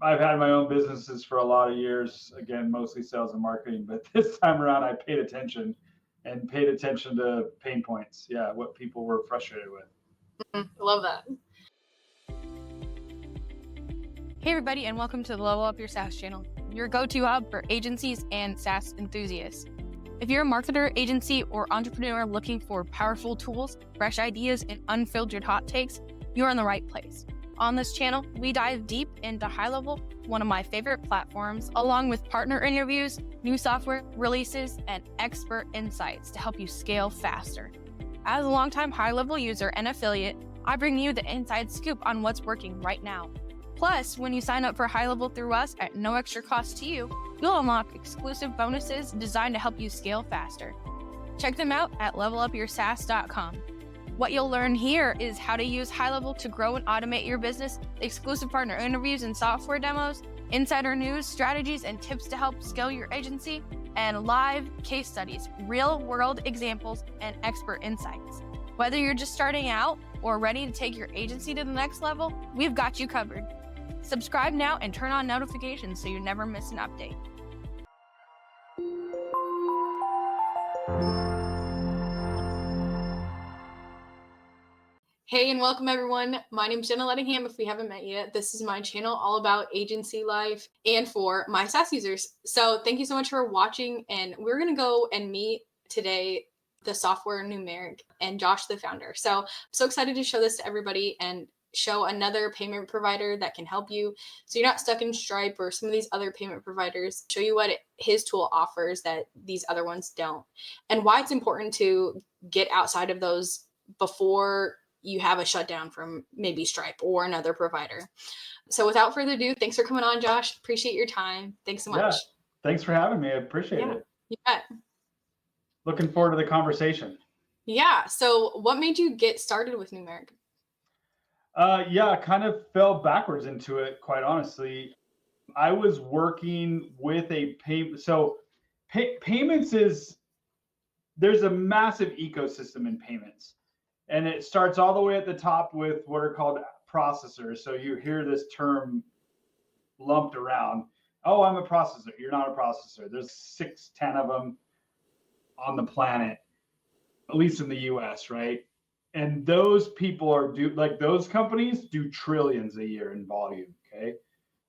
I've had my own businesses for a lot of years, again, mostly sales and marketing, but this time around I paid attention to pain points. Yeah, what people were frustrated with. Love that. Hey everybody, and welcome to the Level Up Your SaaS channel, your go-to hub for agencies and SaaS enthusiasts. If you're a marketer, agency, or entrepreneur looking for powerful tools, fresh ideas, and unfiltered hot takes, you're in the right place. On this channel, we dive deep into HighLevel, one of my favorite platforms, along with partner interviews, new software releases, and expert insights to help you scale faster. As a longtime HighLevel user and affiliate, I bring you the inside scoop on what's working right now. Plus, when you sign up for HighLevel through us at no extra cost to you, you'll unlock exclusive bonuses designed to help you scale faster. Check them out at levelupyoursaas.com. What you'll learn here is how to use HighLevel to grow and automate your business, exclusive partner interviews and software demos, insider news, strategies, and tips to help scale your agency, and live case studies, real-world examples, and expert insights. Whether you're just starting out or ready to take your agency to the next level, we've got you covered. Subscribe now and turn on notifications so you never miss an update. Hey, and welcome everyone. My name is Jenna Lettingham. If we haven't met yet, this is my channel all about agency life and for my SaaS users. So thank you so much for watching. And we're going to go and meet today the software Noomerik and Josh, the founder. So I'm so excited to show this to everybody and show another payment provider that can help you. So you're not stuck in Stripe or some of these other payment providers. Show you what his tool offers that these other ones don't, and why it's important to get outside of those before you have a shutdown from maybe Stripe or another provider. So without further ado, thanks for coming on, Josh. Appreciate your time. Thanks so much. Yeah, thanks for having me. I appreciate it. You bet. Looking forward to the conversation. Yeah. So what made you get started with Noomerik? I kind of fell backwards into it, quite honestly. I was working with a payment. So payments there's a massive ecosystem in payments. And it starts all the way at the top with what are called processors. So you hear this term lumped around. Oh, I'm a processor. You're not a processor. There's 6-10 of them on the planet, at least in the US, right? And those people those companies do trillions a year in volume, okay?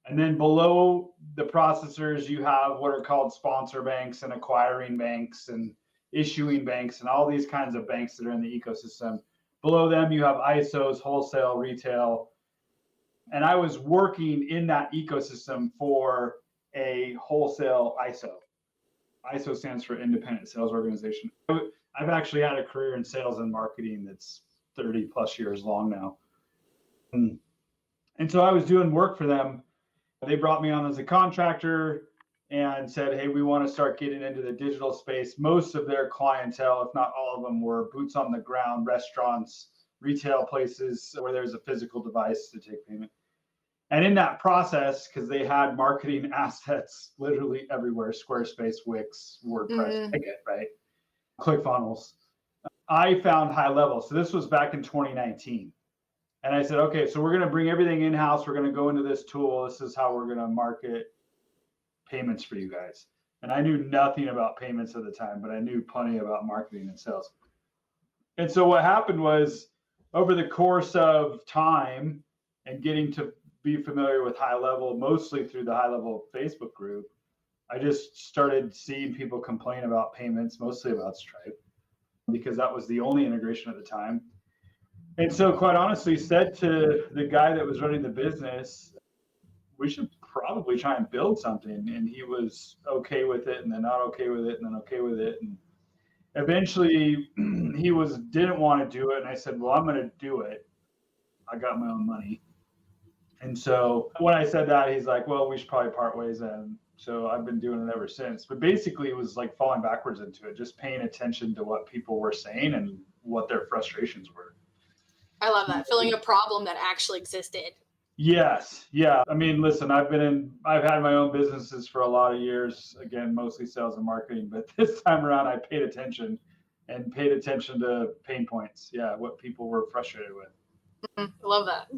And then below the processors, you have what are called sponsor banks and acquiring banks and issuing banks and all these kinds of banks that are in the ecosystem. Below them, you have ISOs, wholesale, retail. And I was working in that ecosystem for a wholesale ISO. ISO stands for Independent Sales Organization. I've actually had a career in sales and marketing that's 30 plus years long now. And so I was doing work for them. They brought me on as a contractor and said, hey, we want to start getting into the digital space. Most of their clientele, if not all of them, were boots on the ground, restaurants, retail places where there's a physical device to take payment. And in that process, because they had marketing assets literally everywhere, Squarespace, Wix, WordPress, right? ClickFunnels. I found HighLevel. So this was back in 2019. And I said, okay, so we're going to bring everything in-house. We're going to go into this tool. This is how we're going to market payments for you guys. And I knew nothing about payments at the time, but I knew plenty about marketing and sales. And so what happened was, over the course of time and getting to be familiar with HighLevel, mostly through the HighLevel Facebook group, I just started seeing people complain about payments, mostly about Stripe, because that was the only integration at the time. And so quite honestly said to the guy that was running the business, we should probably try and build something. And he was okay with it, and then not okay with it, and then okay with it. And eventually he didn't want to do it. And I said, well, I'm going to do it. I got my own money. And so when I said that, he's like, well, we should probably part ways. And so I've been doing it ever since. But basically it was like falling backwards into it, just paying attention to what people were saying and what their frustrations were. I love that. Filling a problem that actually existed. Yes. Yeah. I mean, listen, I've had my own businesses for a lot of years, again, mostly sales and marketing, but this time around I paid attention to pain points. Yeah. What people were frustrated with. I love that.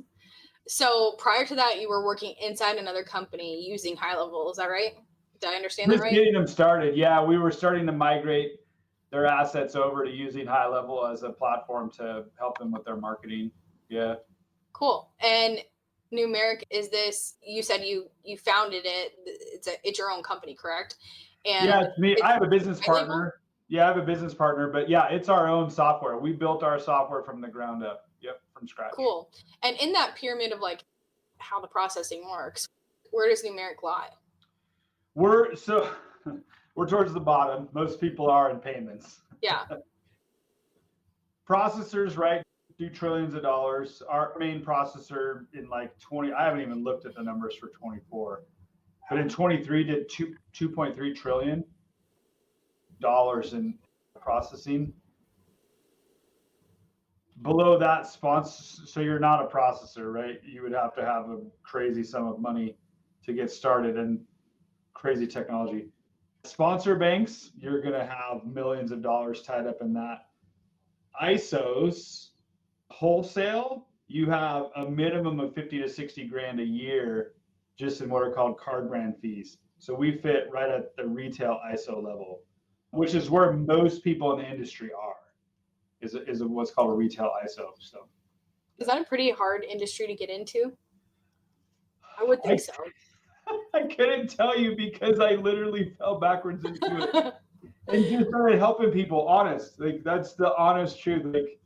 So prior to that, you were working inside another company using HighLevel. Is that right? Did I understand that Just right? getting them started. Yeah, we were starting to migrate their assets over to using HighLevel as a platform to help them with their marketing. Yeah. Cool. And Numeric, is this, you said you founded it. It's your own company, correct? And Yeah, it's me. I have a business HighLevel? partner. Yeah, I have a business partner, but yeah, it's our own software. We built our software from the ground up. Yep, from scratch. Cool. And in that pyramid of like how the processing works, where does Numeric lie? We're towards the bottom. Most people are in payments. Yeah. Processors, right, do trillions of dollars. Our main processor in like 20, I haven't even looked at the numbers for 24, but in 23 did 2.3 trillion dollars in processing. Below that, sponsor, so you're not a processor, right? You would have to have a crazy sum of money to get started and crazy technology. Sponsor banks, you're going to have millions of dollars tied up in that. ISOs, wholesale, you have a minimum of 50 to 60 grand a year just in what are called card brand fees. So we fit right at the retail ISO level, which is where most people in the industry are, is what's called a retail ISO. So Is that a pretty hard industry to get into? I would think so. I couldn't tell you because I literally fell backwards into it and just started helping people. Honest, like that's the honest truth. Like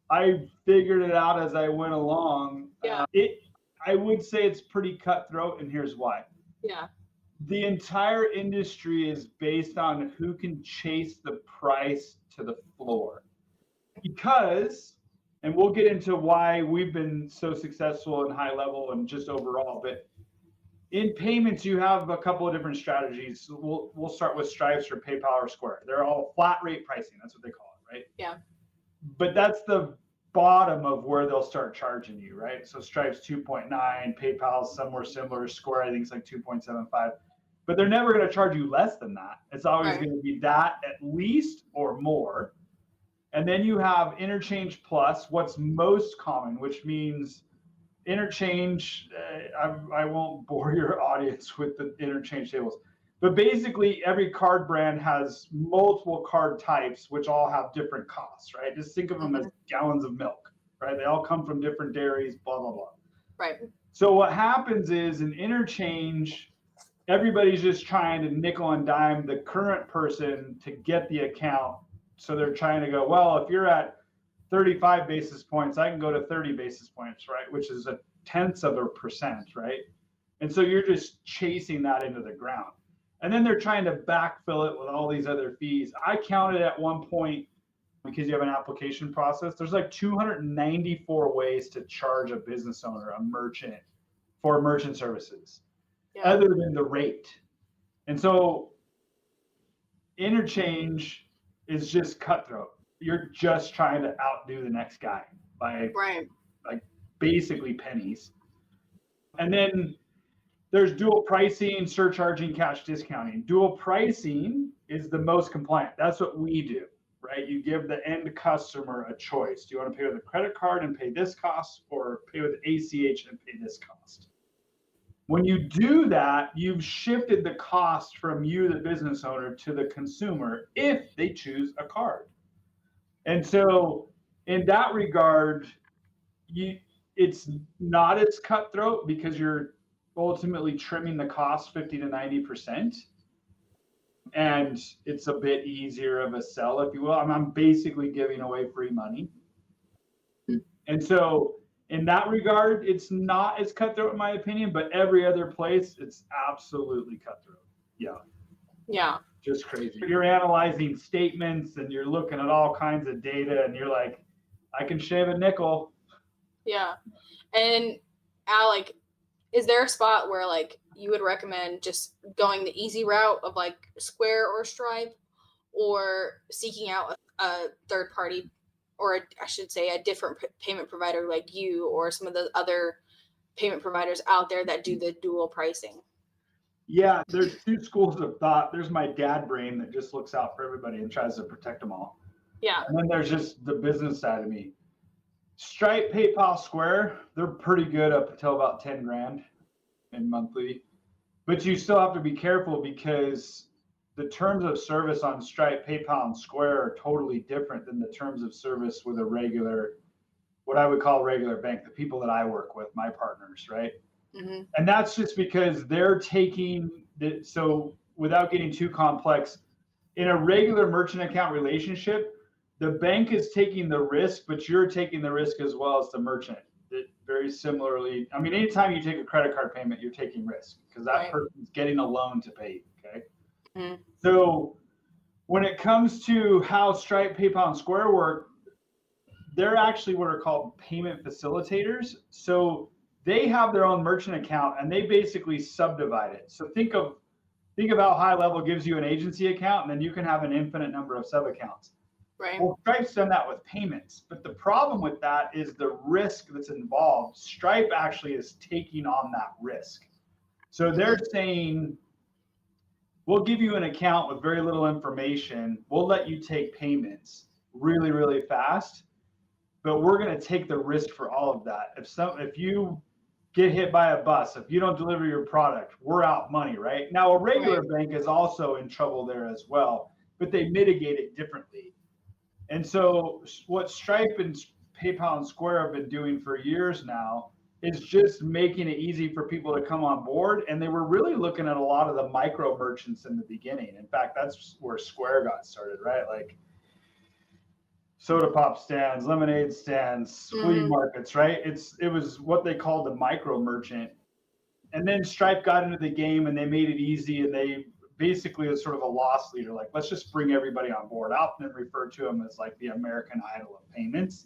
I figured it out as I went along. Yeah. I would say it's pretty cutthroat, and here's why. Yeah. The entire industry is based on who can chase the price to the floor. Because, and we'll get into why we've been so successful in HighLevel and just overall, but in payments, you have a couple of different strategies. We'll start with Stripes or PayPal or Square. They're all flat rate pricing. That's what they call it, right? Yeah. But that's the bottom of where they'll start charging you, right? So Stripes 2.9, PayPal's somewhere similar, Square I think is like 2.75. But they're never going to charge you less than that. It's always going to be that at least or more. And then you have interchange plus, what's most common, which means interchange, I won't bore your audience with the interchange tables, but basically every card brand has multiple card types, which all have different costs, right? Just think of them as gallons of milk, right? They all come from different dairies, blah, blah, blah. Right. So what happens is in interchange, everybody's just trying to nickel and dime the current person to get the account. So they're trying to go, well, if you're at 35 basis points, I can go to 30 basis points, right? Which is 0.1%, right? And so you're just chasing that into the ground. And then they're trying to backfill it with all these other fees. I counted at one point, because you have an application process, there's like 294 ways to charge a business owner, a merchant, for merchant services, other than the rate. And so interchange is just cutthroat. You're just trying to outdo the next guy by like basically pennies. And then there's dual pricing, surcharging, cash discounting. Dual pricing is the most compliant. That's what we do, right? You give the end customer a choice. Do you want to pay with a credit card and pay this cost, or pay with ACH and pay this cost? When you do that, you've shifted the cost from you, the business owner, to the consumer if they choose a card. And so in that regard, it's not as cutthroat because you're ultimately trimming the cost 50 to 90%. And it's a bit easier of a sell, if you will. I'm basically giving away free money. And so in that regard, it's not as cutthroat in my opinion, but every other place, it's absolutely cutthroat. Yeah. Yeah. Just crazy. You're analyzing statements and you're looking at all kinds of data and you're like, I can shave a nickel. Yeah. And Al, like, is there a spot where like you would recommend just going the easy route of like Square or Stripe, or seeking out a third party, or I should say a different payment provider like you or some of the other payment providers out there that do the dual pricing? Yeah, there's two schools of thought. There's my dad brain that just looks out for everybody and tries to protect them all. Yeah. And then there's just the business side of me. Stripe, PayPal, Square, they're pretty good up until about 10 grand in monthly. But you still have to be careful because the terms of service on Stripe, PayPal, and Square are totally different than the terms of service with a regular, what I would call a regular bank, the people that I work with, my partners, right? Mm-hmm. And that's just because they're taking the, so without getting too complex, in a regular merchant account relationship, the bank is taking the risk, but you're taking the risk as well as the merchant. It very similarly, I mean, anytime you take a credit card payment, you're taking risk because that Right. person's getting a loan to pay. Okay. Mm-hmm. So when it comes to how Stripe, PayPal, and Square work, they're actually what are called payment facilitators. So they have their own merchant account and they basically subdivide it. So think of how HighLevel gives you an agency account and then you can have an infinite number of sub accounts. Right. Well, Stripe's done that with payments, but the problem with that is the risk that's involved. Stripe actually is taking on that risk. So they're saying, we'll give you an account with very little information. We'll let you take payments really, really fast, but we're going to take the risk for all of that. If you get hit by a bus, if you don't deliver your product, we're out money, right? Now, a regular bank is also in trouble there as well, but they mitigate it differently. And so what Stripe and PayPal and Square have been doing for years now is just making it easy for people to come on board. And they were really looking at a lot of the micro merchants in the beginning. In fact, that's where Square got started, right? Like soda pop stands, lemonade stands, flea markets, right? It was what they called the micro merchant. And then Stripe got into the game and they made it easy, and they basically is sort of a loss leader. Like, let's just bring everybody on board. I often refer to them as like the American Idol of payments.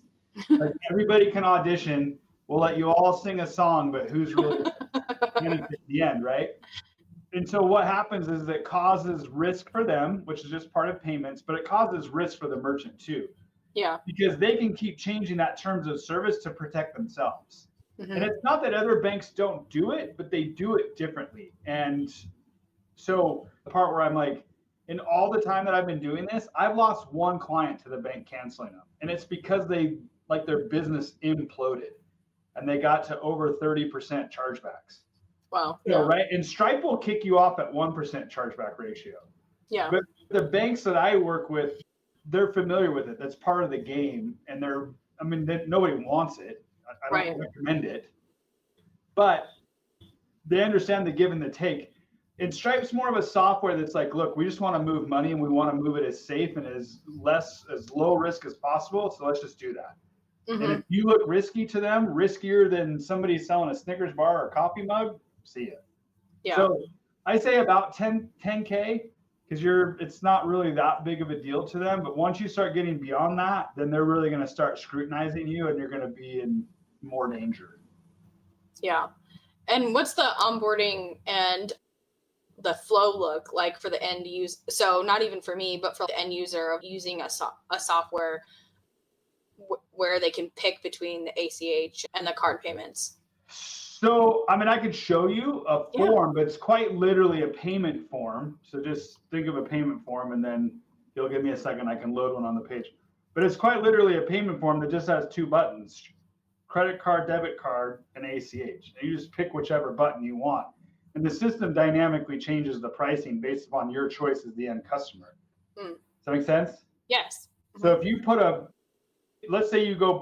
Like everybody can audition. We'll let you all sing a song, but who's really benefit at the end, right? And so what happens is it causes risk for them, which is just part of payments, but it causes risk for the merchant too. Yeah. Because they can keep changing that terms of service to protect themselves. Mm-hmm. And it's not that other banks don't do it, but they do it differently. And so the part where I'm like, in all the time that I've been doing this, I've lost one client to the bank canceling them. And it's because they, like, their business imploded and they got to over 30% chargebacks. Wow. You know, right? And Stripe will kick you off at 1% chargeback ratio. Yeah. But the banks that I work with, they're familiar with it. That's part of the game. And nobody wants it. I don't recommend it. But they understand the give and the take. And Stripe's more of a software that's like, look, we just want to move money and we want to move it as safe and as low risk as possible. So let's just do that. Mm-hmm. And if you look risky to them, riskier than somebody selling a Snickers bar or a coffee mug, see it. Yeah. So I say about 10K, because it's not really that big of a deal to them. But once you start getting beyond that, then they're really going to start scrutinizing you and you're going to be in more danger. Yeah. And what's the onboarding and the flow look like for the end user? So not even for me, but for the end user of using a software where they can pick between the ACH and the card payments. So, I could show you a form, but it's quite literally a payment form. So just think of a payment form and then you'll give me a second. I can load one on the page. But it's quite literally a payment form that just has two buttons: credit card, debit card, and ACH. And you just pick whichever button you want. And the system dynamically changes the pricing based upon your choice as the end customer. Does that make sense? Yes. So if you let's say you go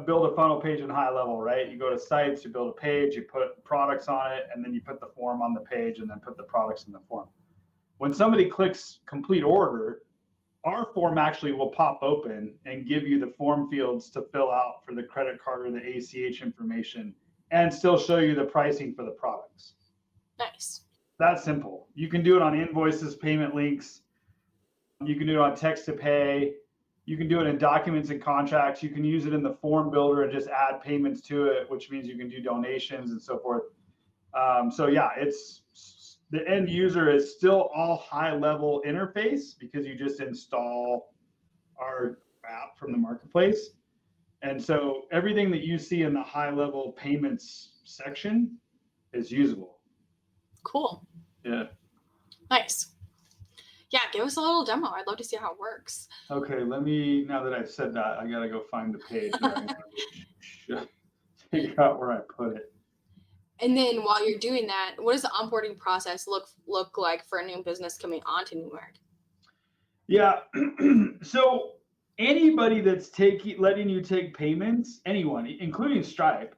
build a funnel page in HighLevel, right? You go to sites, you build a page, you put products on it, and then you put the form on the page and then put the products in the form. When somebody clicks complete order, our form actually will pop open and give you the form fields to fill out for the credit card or the ACH information and still show you the pricing for the products. Nice. That's simple. You can do it on invoices, payment links. You can do it on text to pay. You can do it in documents and contracts. You can use it in the form builder and just add payments to it, which means you can do donations and so forth. It's the end user is still all HighLevel interface because you just install our app from the marketplace. And so everything that you see in the HighLevel payments section is usable. Cool. Yeah. Nice. Yeah, give us a little demo. I'd love to see how it works. Okay, now that I've said that, I got to go find the page. should figure out where I put it. And then while you're doing that, what does the onboarding process look like for a new business coming onto Noomerik? Yeah. So anybody that's letting you take payments, anyone, including Stripe,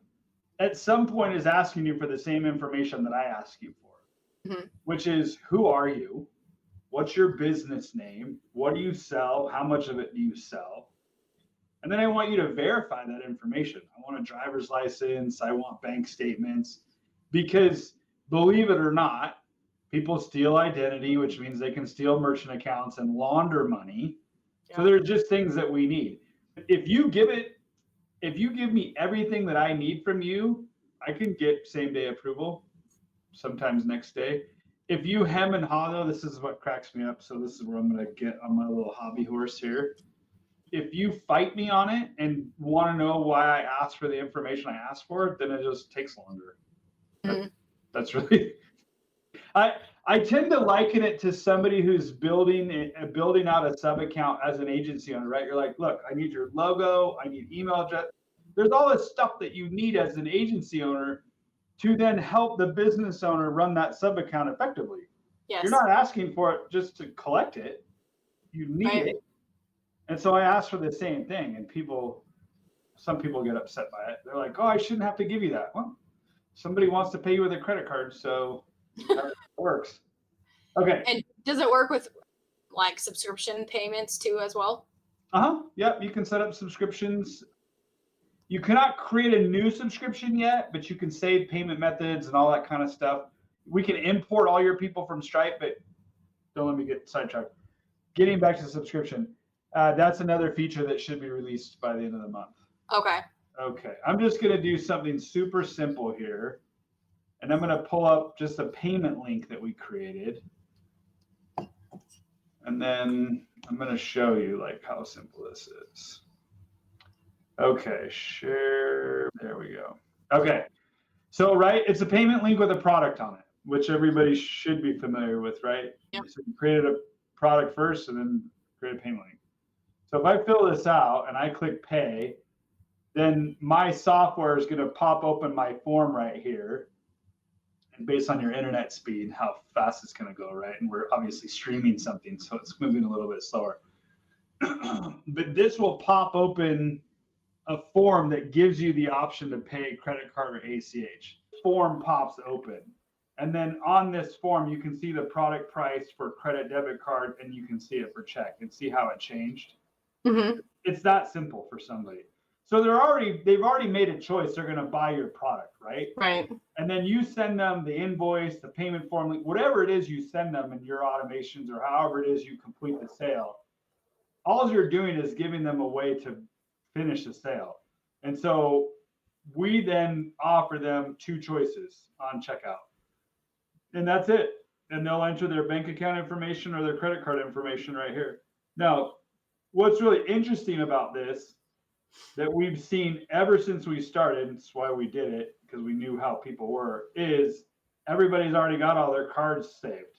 at some point is asking you for the same information that I ask you for, which is, who are you? What's your business name? What do you sell? How much of it do you sell? And then I want you to verify that information. I want a driver's license. I want bank statements, because believe it or not, people steal identity, which means they can steal merchant accounts and launder money. Yeah. So there's just things that we need. If you give me everything that I need from you, I can get same day approval, sometimes next day. If you hem and haw, though, this is what cracks me up. So this is where I'm going to get on my little hobby horse here. If you fight me on it and want to know why I asked for the information I asked for, then it just takes longer. That's really, I tend to liken it to somebody who's building out a sub account as an agency owner, right? You're like, look, I need your logo, I need email address. There's all this stuff that you need as an agency owner to then help the business owner run that sub account effectively. Yes. You're not asking for it just to collect it. You need it. And so I asked for the same thing, and some people get upset by it. They're like, oh, I shouldn't have to give you that. Well, somebody wants to pay you with a credit card, so that works. Okay. And does it work with like subscription payments too as well? Yep, you can set up subscriptions. You cannot create a new subscription yet, but you can save payment methods and all that kind of stuff. We can import all your people from Stripe, but don't let me get sidetracked. Getting back to subscription, that's another feature that should be released by the end of the month. Okay. I'm just going to do something super simple here, and I'm going to pull up just a payment link that we created, and then I'm going to show you like how simple this is. Okay, share. There we go. Okay, so it's a payment link with a product on it, which everybody should be familiar with, right? Yep. So you created a product first and then create a payment link. So if I fill this out and I click pay, then my software is going to pop open my form right here. And based on your internet speed, how fast it's going to go, right? And we're obviously streaming something, so it's moving a little bit slower. But this will pop open a form that gives you the option to pay credit card or ACH. Form pops open. And then on this form, you can see the product price for credit debit card, and you can see it for check and see how it changed. It's that simple for somebody. So they've already made a choice. They're going to buy your product, right? Right. And then you send them the invoice, the payment form, whatever it is you send them in your automations or however it is you complete the sale. All you're doing is giving them a way to finish the sale. And so we then offer them two choices on checkout. And that's it. And they'll enter their bank account information or their credit card information right here. Now, what's really interesting about this that we've seen ever since we started, and it's why we did it, because we knew how people were, is everybody's already got all their cards saved.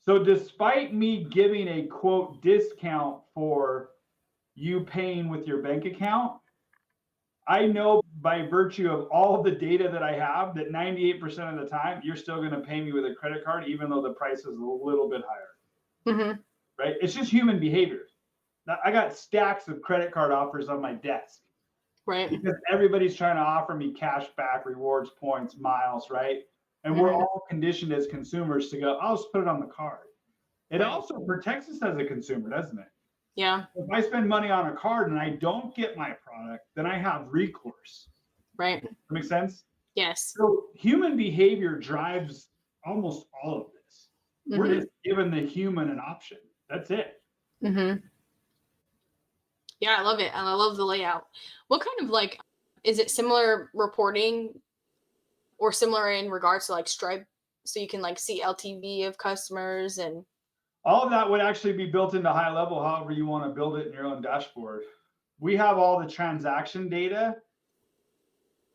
So despite me giving a quote discount for you paying with your bank account, I know by virtue of all of the data that I have that 98% of the time, you're still going to pay me with a credit card, even though the price is a little bit higher. Right? It's just human behavior. Now, I got stacks of credit card offers on my desk. Right. Because everybody's trying to offer me cash back, rewards, points, miles, right? And we're all conditioned as consumers to go, I'll just put it on the card. It also protects us as a consumer, doesn't it? Yeah. If I spend money on a card and I don't get my product, then I have recourse. Right. That makes sense? Yes. So human behavior drives almost all of this. We're just giving the human an option. That's it. Yeah, I love it. And I love the layout. What kind of is it similar reporting or similar in regards to Stripe? So you can see LTV of customers and all of that would actually be built into HighLevel, however you want to build it in your own dashboard. We have all the transaction data.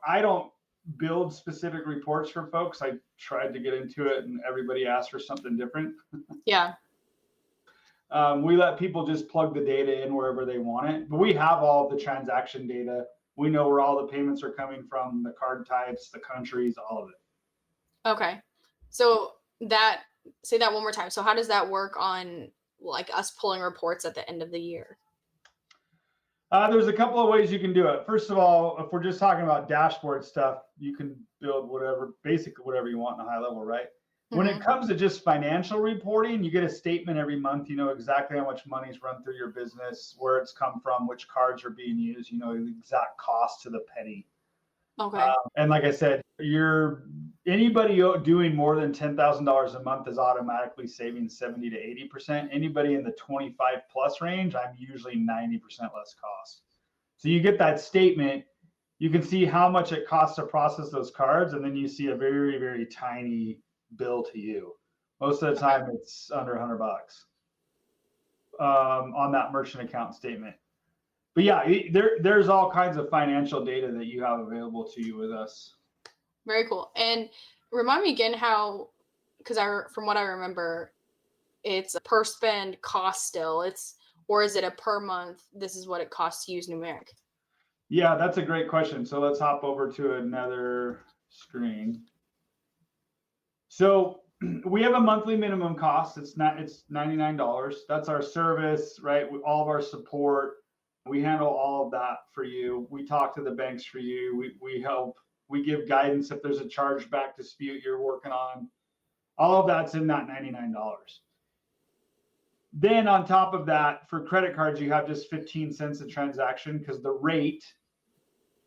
I don't build specific reports for folks. I tried to get into it and everybody asked for something different. Yeah. We let people just plug the data in wherever they want it, but we have all of the transaction data. We know where all the payments are coming from, the card types, the countries, all of it. Okay. So say that one more time. So how does that work on like us pulling reports at the end of the year? There's a couple of ways you can do it. First of all, if we're just talking about dashboard stuff, you can build basically whatever you want in a high level, right? When it comes to just financial reporting, you get a statement every month. You know exactly how much money's run through your business, where it's come from, which cards are being used. You know the exact cost to the penny. Okay. And like I said, anybody doing more than $10,000 a month is automatically saving 70 to 80%. Anybody in the 25 plus range, I'm usually 90% less cost. So you get that statement, you can see how much it costs to process those cards, and then you see a very, very tiny bill to you. Most of the time, it's under $100 on that merchant account statement. But yeah, there's all kinds of financial data that you have available to you with us. Very cool. And remind me again how, because from what I remember, it's a per spend cost still. Or is it a per month? This is what it costs to use Numeric. Yeah, that's a great question. So let's hop over to another screen. So we have a monthly minimum cost. It's $99. That's our service, right? All of our support. We handle all of that for you. We talk to the banks for you. We help. We give guidance if there's a chargeback dispute you're working on. All of that's in that $99. Then on top of that, for credit cards, you have just 15 cents a transaction because the rate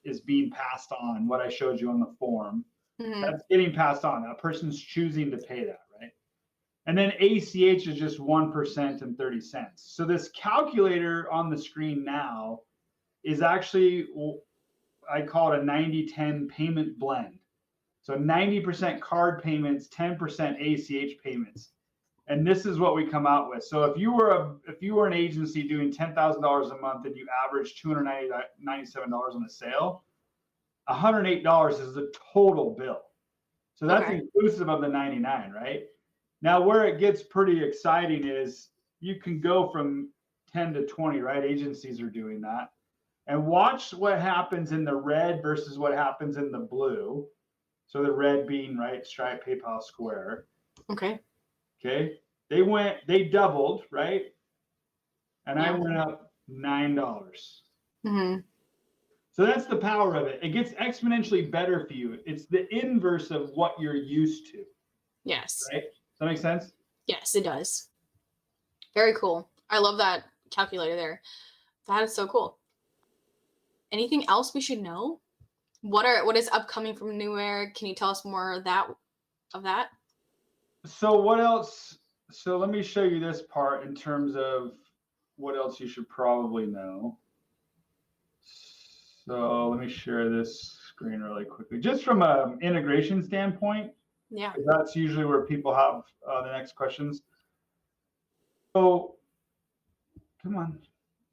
is being passed on, what I showed you on the form. That's getting passed on. A person's choosing to pay that, right? And then ACH is just 1% and 30 cents. So this calculator on the screen now is actually, I call it a 90-10 payment blend. So 90% card payments, 10% ACH payments. And this is what we come out with. So if you were an agency doing $10,000 a month and you average $297 on a sale, $108 is the total bill. So that's inclusive of the 99, right? Now, where it gets pretty exciting is you can go from 10 to 20, right? Agencies are doing that. And watch what happens in the red versus what happens in the blue. So the red being, right, Stripe, PayPal, Square. Okay. They doubled, right? And I went up $9. So that's the power of it. It gets exponentially better for you. It's the inverse of what you're used to. Yes. Right? Does that make sense? Yes, it does. Very cool. I love that calculator there. That is so cool. Anything else we should know? What is upcoming from Noomerik? Can you tell us more of that? So what else? So let me show you this part in terms of what else you should probably know. So let me share this screen really quickly. Just from an integration standpoint, that's usually where people have the next questions. So come on.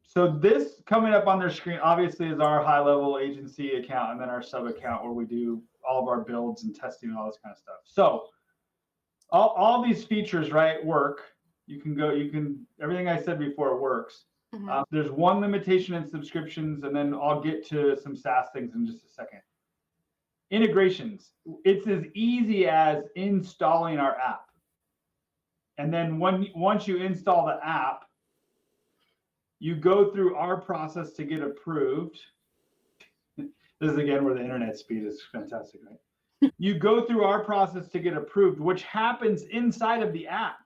So this coming up on their screen obviously is our HighLevel agency account and then our sub account where we do all of our builds and testing and all this kind of stuff. So all these features, right, work. Everything I said before works. There's one limitation in subscriptions, and then I'll get to some SaaS things in just a second. Integrations. It's as easy as installing our app. And then once you install the app, you go through our process to get approved. This is again where the internet speed is fantastic, right? You go through our process to get approved, which happens inside of the app,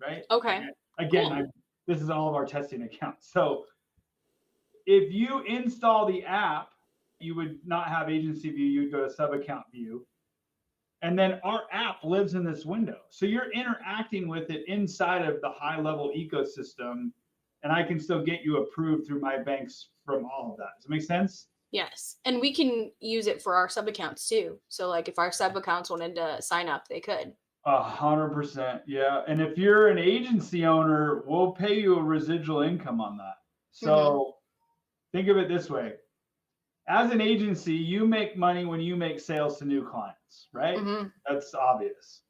right? Okay. Again, cool. This is all of our testing accounts. So if you install the app, you would not have agency view, you would go to sub account view. And then our app lives in this window. So you're interacting with it inside of the HighLevel ecosystem, and I can still get you approved through my banks from all of that. Does that make sense? Yes. And we can use it for our sub accounts too. So like if our sub accounts wanted to sign up, they could. 100%. Yeah. And if you're an agency owner, we'll pay you a residual income on that. So think of it this way. As an agency, you make money when you make sales to new clients, right? That's obvious.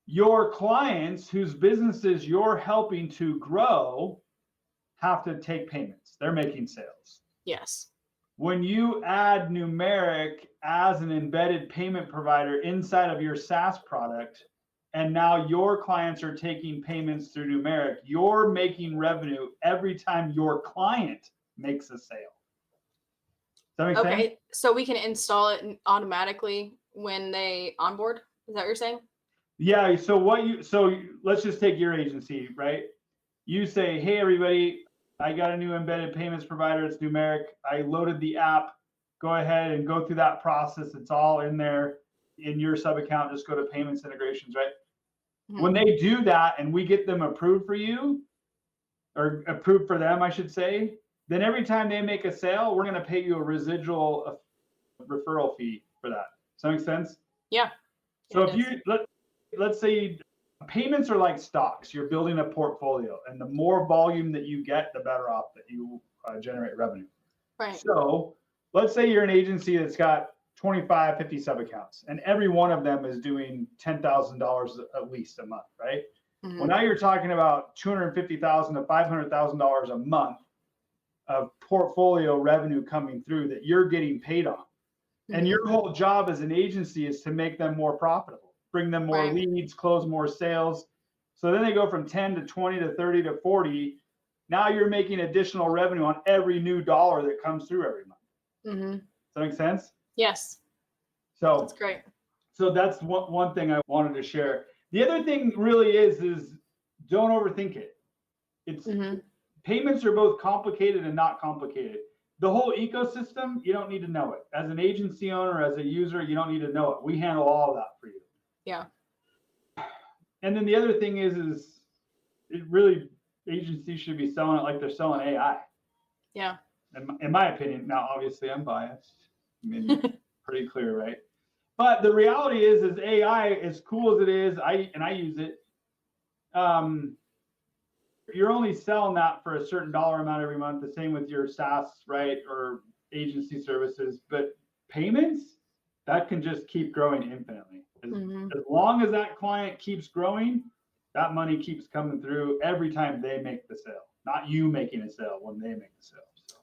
Your clients whose businesses you're helping to grow have to take payments. They're making sales. Yes. when you add Numeric as an embedded payment provider inside of your SaaS product, and now your clients are taking payments through Numeric, you're making revenue every time your client makes a sale. Does that make sense? Okay, so we can install it automatically when they onboard. Is that what you're saying? Yeah. So let's just take your agency, right? You say, hey, everybody, I got a new embedded payments provider. It's Numeric. I loaded the app. Go ahead and go through that process. It's all in there in your sub account. Just go to payments integrations, right? Mhm. When they do that and we get them approved for you, or approved for them, I should say, then every time they make a sale, we're going to pay you a residual referral fee for that. Does that make sense? Yeah. So It if you let's say payments are like stocks, you're building a portfolio, and the more volume that you get, the better off that you generate revenue. Right. So let's say you're an agency that's got 25, 50 sub accounts, and every one of them is doing $10,000 at least a month, right? Mhm. Well, now you're talking about $250,000 to $500,000 a month of portfolio revenue coming through that you're getting paid on. And your whole job as an agency is to make them more profitable, bring them more Right. leads, close more sales. So then they go from 10 to 20 to 30 to 40. Now you're making additional revenue on every new dollar that comes through every month. Mhm. Does that make sense? Yes, So that's great. So that's one thing I wanted to share. The other thing really is don't overthink it. It's Mhm. payments are both complicated and not complicated. The whole ecosystem, you don't need to know it. As an agency owner, as a user, you don't need to know it. We handle all of that for you. Yeah. And then the other thing is it really, agencies should be selling it like they're selling AI. Yeah. In my opinion. Now, obviously, I'm biased. I mean, pretty clear, right? But the reality is AI, as cool as it is, I use it. You're only selling that for a certain dollar amount every month. The same with your SaaS, right, or agency services. But payments, that can just keep growing infinitely. Mhm. As long as that client keeps growing, that money keeps coming through every time they make the sale. Not you making a sale when they make the sale. So.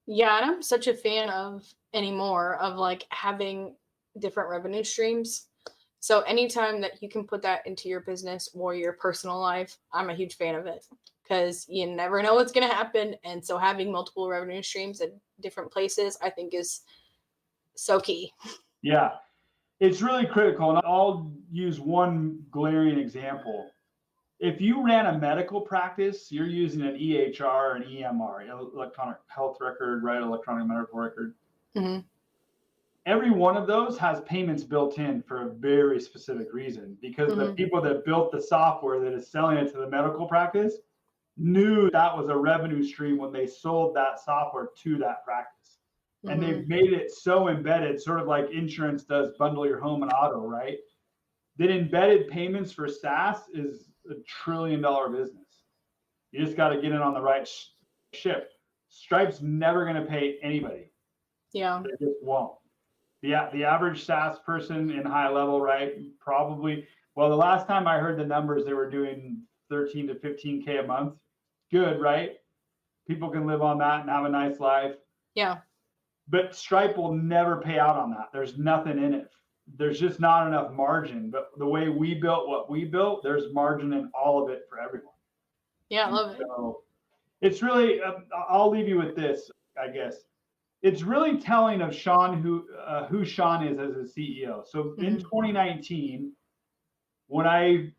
Yeah, and I'm such a fan of anymore of like having different revenue streams. So anytime that you can put that into your business or your personal life, I'm a huge fan of it because you never know what's going to happen. And so having multiple revenue streams at different places, I think is so key. Yeah, it's really critical. And I'll use one glaring example. If you ran a medical practice, you're using an EHR and EMR, electronic health record, right? Electronic medical record. Mhm. Every one of those has payments built in for a very specific reason, because the Mhm. people that built the software that is selling it to the medical practice knew that was a revenue stream when they sold that software to that practice. And they've made it so embedded, sort of like insurance does, bundle your home and auto, right? That embedded payments for SaaS is $1 trillion business. You just got to get in on the right ship. Stripe's never going to pay anybody. Yeah. They just won't. The average SaaS person in HighLevel, right? Probably. Well, the last time I heard the numbers, they were doing 13 to 15K a month. Good, right? People can live on that and have a nice life. Yeah. But Stripe will never pay out on that. There's nothing in it. There's just not enough margin. But the way we built what we built, there's margin in all of it for everyone. Yeah, I love it. So it's really, I'll leave you with this, I guess. It's really telling of Sean, who Sean is as a CEO. So in 2019, when I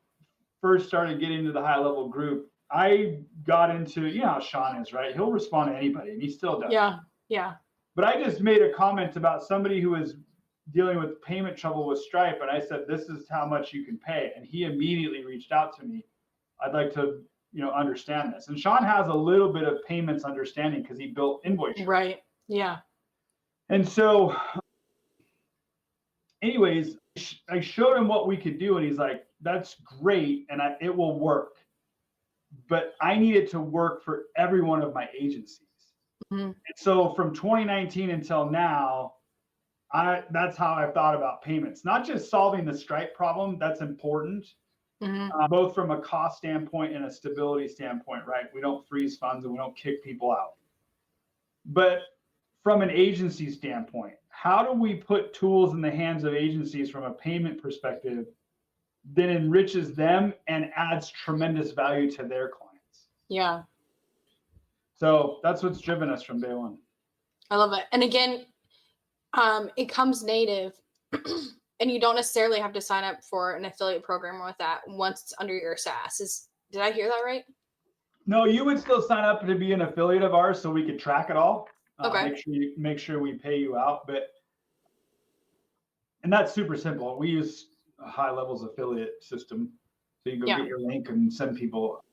first started getting into the HighLevel group, I got into, you know how Sean is, right? He'll respond to anybody, and he still does. Yeah. Yeah. But I just made a comment about somebody who was dealing with payment trouble with Stripe, and I said, this is how much you can pay. And he immediately reached out to me. I'd like to, understand this. And Sean has a little bit of payments understanding because he built Invoice. Right. Yeah. And so anyways, I showed him what we could do, and he's like, that's great, and it will work. But I need it to work for every one of my agencies. Mhm. And so from 2019 until now, that's how I've thought about payments. Not just solving the Stripe problem, that's important, both from a cost standpoint and a stability standpoint, right? We don't freeze funds and we don't kick people out. But from an agency standpoint, how do we put tools in the hands of agencies from a payment perspective that enriches them and adds tremendous value to their clients? Yeah. So that's what's driven us from day one. I love it. And again, it comes native and you don't necessarily have to sign up for an affiliate program with that once it's under your SaaS. Did I hear that right? No, you would still sign up to be an affiliate of ours so we could track it all. Okay. Make sure we pay you out. And that's super simple. We use a HighLevel's affiliate system. So you go get your link and send people.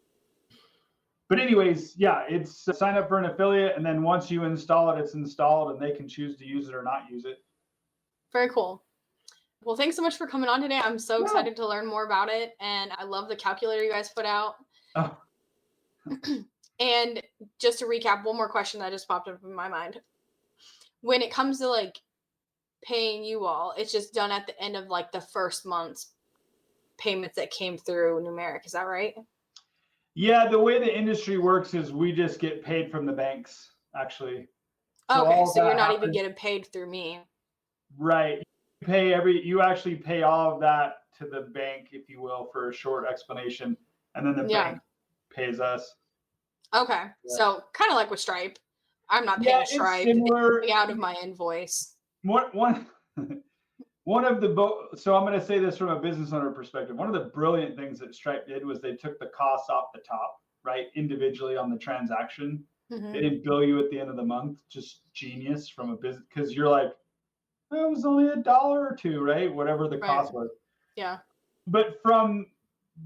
But anyways, yeah, it's sign up for an affiliate. And then once you install it, it's installed and they can choose to use it or not use it. Very cool. Well, thanks so much for coming on today. I'm so excited to learn more about it. And I love the calculator you guys put out. Oh. And just to recap, one more question that just popped up in my mind. When it comes to like paying you all, it's just done at the end of like the first month's payments that came through Numeric. Is that right? Yeah, the way the industry works is we just get paid from the banks, actually. Okay, so you're not even getting paid through me. Right. You actually pay all of that to the bank, if you will, for a short explanation. And then the bank pays us. Okay. Yeah. So kind of like with Stripe. I'm not paying Stripe. It's out of my invoice. So I'm going to say this from a business owner perspective. One of the brilliant things that Stripe did was they took the costs off the top, right? Individually on the transaction. Mm-hmm. They didn't bill you at the end of the month. Just genius from a business, because you're like, well, it was only $1 or $2, right? Whatever the cost was. Yeah. But from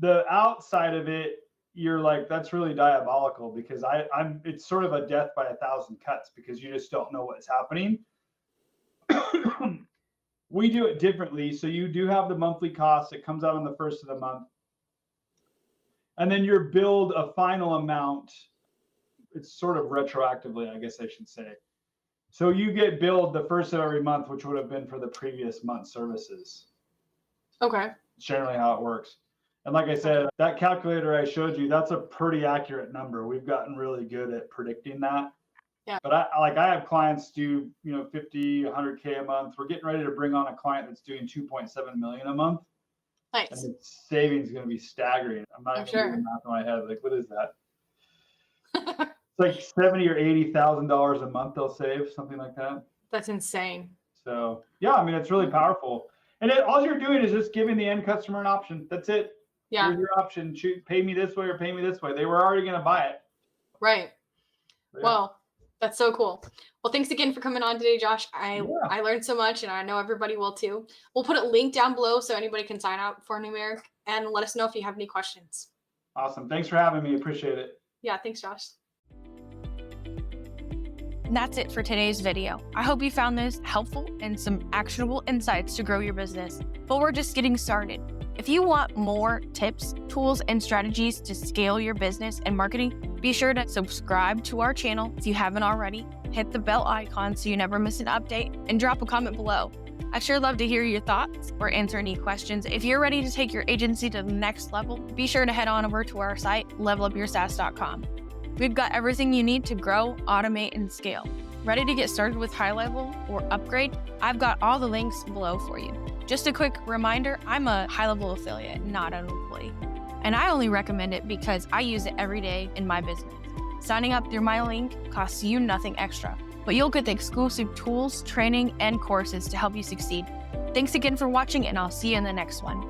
the outside of it, you're like, that's really diabolical, because it's sort of a death by 1,000 cuts, because you just don't know what's happening. We do it differently. So you do have the monthly cost. It comes out on the first of the month. And then you're billed a final amount. It's sort of retroactively, I guess I should say. So you get billed the first of every month, which would have been for the previous month's services. Okay. It's generally how it works. And like I said, that calculator I showed you, that's a pretty accurate number. We've gotten really good at predicting that. Yeah. But I have clients do, 50, 100K a month. We're getting ready to bring on a client that's doing 2.7 million a month. Nice. And the savings is going to be staggering. I'm not even doing math in my head. Like, what is that? It's like $70,000 or $80,000 a month they'll save, something like that. That's insane. So yeah, I mean, it's really powerful. And all you're doing is just giving the end customer an option. That's it. Yeah. Here's your option. Pay me this way or pay me this way. They were already going to buy it. Right. Yeah. Well, that's so cool. Well, thanks again for coming on today, Josh. I learned so much, and I know everybody will too. We'll put a link down below so anybody can sign up for Noomerik, and let us know if you have any questions. Awesome. Thanks for having me. Appreciate it. Yeah, thanks, Josh. And that's it for today's video. I hope you found this helpful and some actionable insights to grow your business. But we're just getting started. If you want more tips, tools, and strategies to scale your business and marketing, be sure to subscribe to our channel if you haven't already, hit the bell icon so you never miss an update, and drop a comment below. I'd sure love to hear your thoughts or answer any questions. If you're ready to take your agency to the next level, be sure to head on over to our site, levelupyoursaas.com. We've got everything you need to grow, automate, and scale. Ready to get started with HighLevel or upgrade? I've got all the links below for you. Just a quick reminder, I'm a HighLevel affiliate, not an employee. And I only recommend it because I use it every day in my business. Signing up through my link costs you nothing extra, but you'll get the exclusive tools, training, and courses to help you succeed. Thanks again for watching, and I'll see you in the next one.